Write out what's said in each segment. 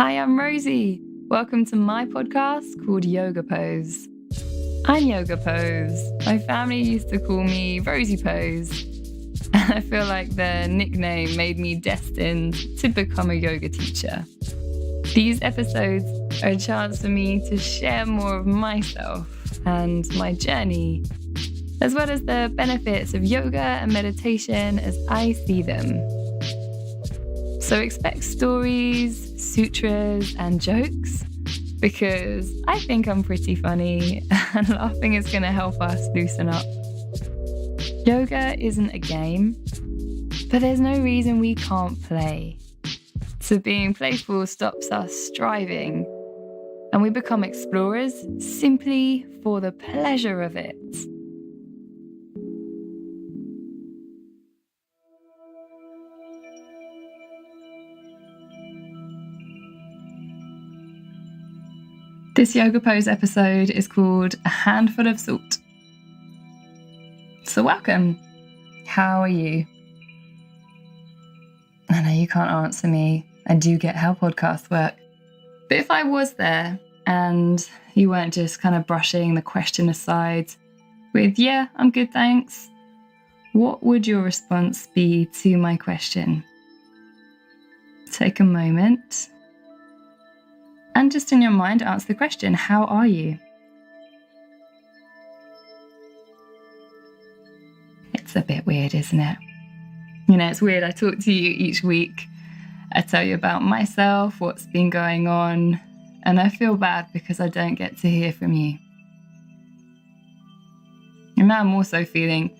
Hi, I'm Rosie. Welcome to my podcast called Yoga Pose. I'm Yoga Pose. My family used to call me Rosie Pose. And I feel like their nickname made me destined to become a yoga teacher. These episodes are a chance for me to share more of myself and my journey, as well as the benefits of yoga and meditation as I see them. So expect stories, sutras, and jokes, because I think I'm pretty funny and laughing is going to help us loosen up. Yoga isn't a game, but there's no reason we can't play. So being playful stops us striving, and we become explorers simply for the pleasure of it. This Yoga Pose episode is called A Handful of Salt. So welcome. How are you? I know you can't answer me. I do get how podcasts work. But if I was there and you weren't just kind of brushing the question aside with, yeah, I'm good, thanks, what would your response be to my question? Take a moment and just in your mind answer the question, how are you? It's a bit weird, isn't it? You know, it's weird. I talk to you each week. I tell you about myself, what's been going on, and I feel bad because I don't get to hear from you. And now I'm also feeling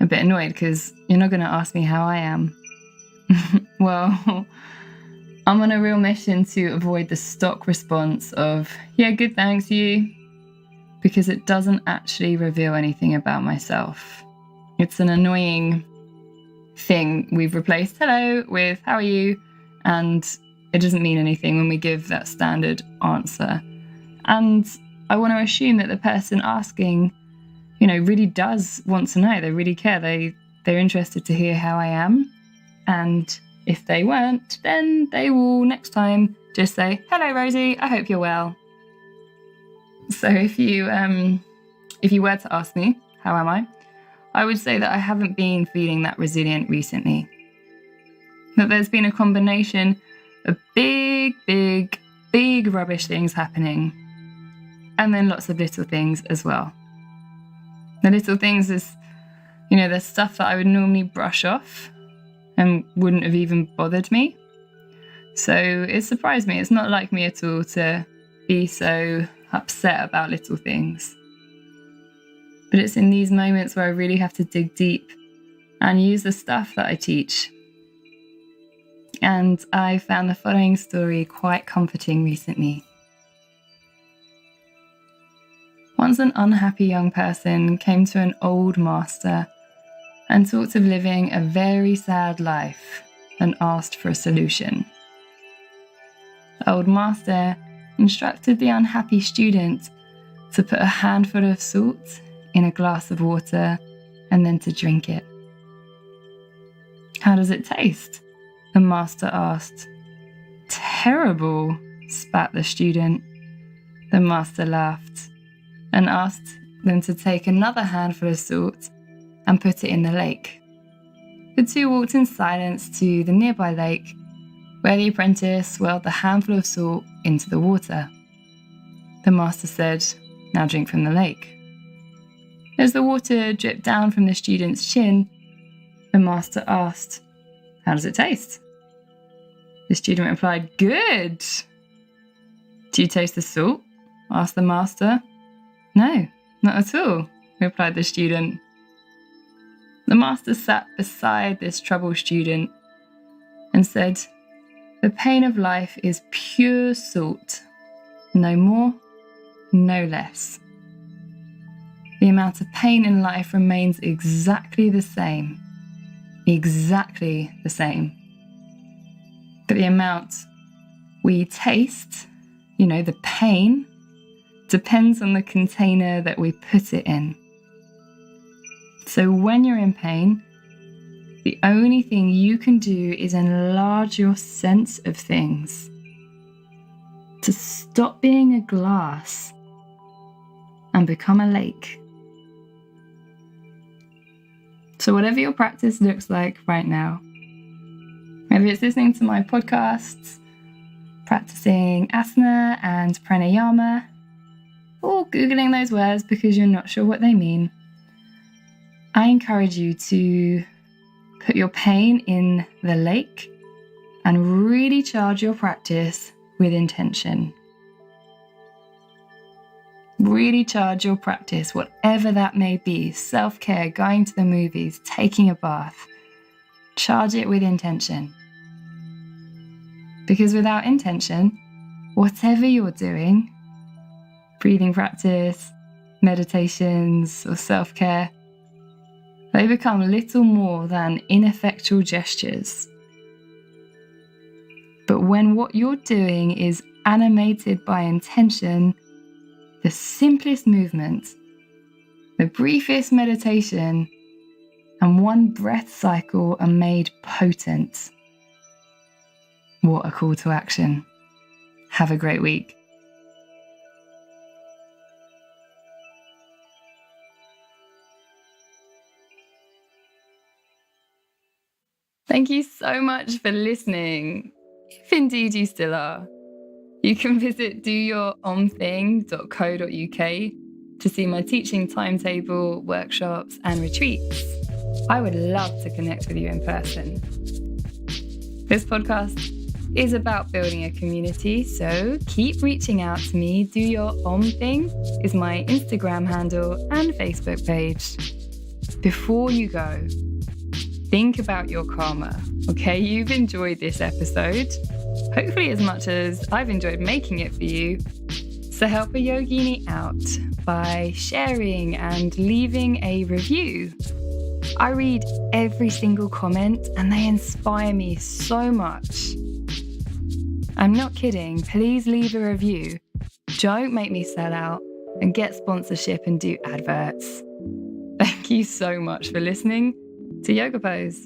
a bit annoyed because you're not going to ask me how I am. Well, I'm on a real mission to avoid the stock response of, yeah, good, thanks, you, because it doesn't actually reveal anything about myself. It's an annoying thing. We've replaced hello with how are you, and it doesn't mean anything when we give that standard answer. And I want to assume that the person asking, you know, really does want to know. They really care. They're interested to hear how I am. And if they weren't, then they will next time just say, hello, Rosie, I hope you're well. So if you were to ask me, how am I would say that I haven't been feeling that resilient recently. That there's been a combination of big rubbish things happening, and then lots of little things as well. The little things is, you know, there's stuff that I would normally brush off and wouldn't have even bothered me. So it surprised me. It's not like me at all to be so upset about little things. But it's in these moments where I really have to dig deep and use the stuff that I teach. And I found the following story quite comforting recently. Once an unhappy young person came to an old master and talked of living a very sad life and asked for a solution. The old master instructed the unhappy student to put a handful of salt in a glass of water and then to drink it. How does it taste? The master asked. Terrible, spat the student. The master laughed and asked them to take another handful of salt and put it in the lake. The two walked in silence to the nearby lake, where the apprentice swirled the handful of salt into the water. The master said, now drink from the lake. As the water dripped down from the student's chin, the master asked, how does it taste? The student replied, good. Do you taste the salt? Asked the master. No, not at all, replied the student. The master sat beside this troubled student and said, the pain of life is pure salt, no more, no less. The amount of pain in life remains exactly the same. But the amount we taste, you know, the pain, depends on the container that we put it in. So when you're in pain, the only thing you can do is enlarge your sense of things. to stop being a glass and become a lake. So whatever your practice looks like right now, maybe it's listening to my podcasts, practicing asana and pranayama, or Googling those words because you're not sure what they mean, I encourage you to put your pain in the lake and really charge your practice with intention. Really charge your practice, whatever that may be. Self-care, going to the movies, taking a bath. Charge it with intention. Because without intention, whatever you're doing, breathing practice, meditations, or self-care, they become little more than ineffectual gestures. But when what you're doing is animated by intention, the simplest movement, the briefest meditation, and one breath cycle are made potent. What a call to action. Have a great week. Thank you so much for listening, if indeed you still are. You can visit doyouromthing.co.uk to see my teaching timetable, workshops, and retreats. I would love to connect with you in person. This podcast is about building a community, so keep reaching out to me. Do Your Om Thing is my Instagram handle and Facebook page. Before you go, think about your karma, okay? You've enjoyed this episode, hopefully as much as I've enjoyed making it for you. So help a yogini out by sharing and leaving a review. I read every single comment and they inspire me so much. I'm not kidding, please leave a review. Don't make me sell out and get sponsorship and do adverts. Thank you so much for listening to Yoga Pose.